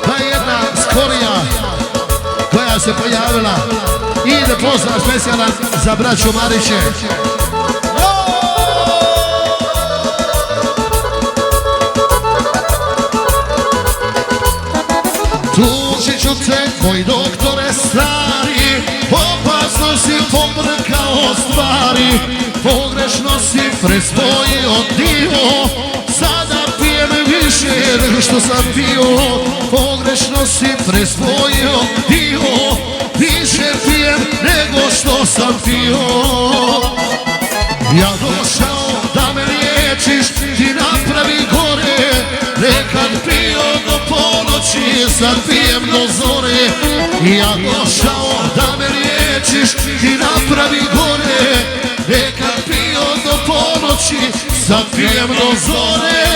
Ta jedna skorija koja se pojavila i ide pozdrav specijalan za braću Mariće. Tužit ću te, moj doktore stari, opasno si pobrkao stvari, pogrešno si prespojio dio, sada pijem više nego što sam pio. Pogrešno si prespojio dio, više pijem nego što sam pio. Ja došao da me liječiš, ti napravi gore, nekad pio do ponoći, sad pijem do zore. Ja došao da me liječiš, ti napravi gore, nekad pio do ponoći, sad pijem do zore.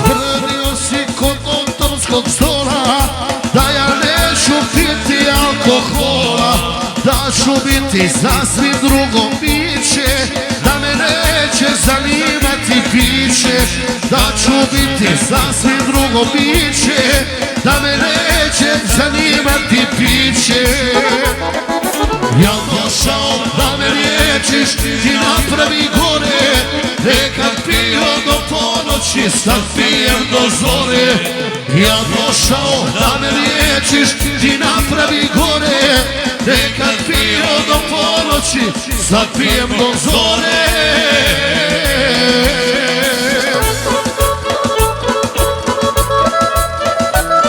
Tvrdio si kod doktorskog stola da ja neću piti alkohola, da ću biti sasvim drugo biće, da me neće zanimati piće, da ću biti sasvim drugo biće, da me neće zanimati piće. Ja došao da me liječiš, ti napravi gore, nekad pio do ponoći, sad pijem do zore. Ja došao da me liječiš, ti napravi gore, nekad pio do ponoći, sad pijem do zore.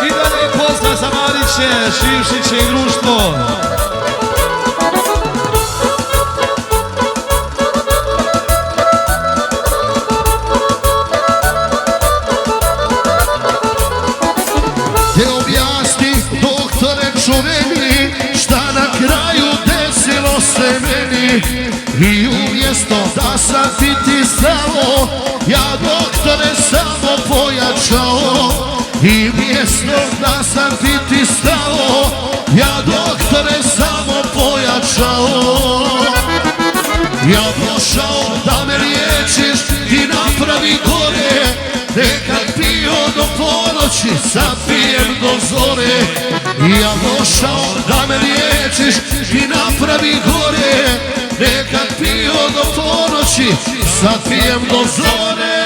I dalje pozdrav za Mariće, Šivšiće i društvo. Te objasni, doktore čuveni, šta na kraju desilo se meni. I umjesto da sam ti stalo, ja doktore samo pojačao. I umjesto da sam ti stalo, ja doktore samo pojačao. Ja došao da me liječiš, ti napravi gore, nekad pio do ponoći, sad pijem do zore. Ja došao da me liječiš, ti napravi gore, nekad pio do ponoći, sad pijem do zore.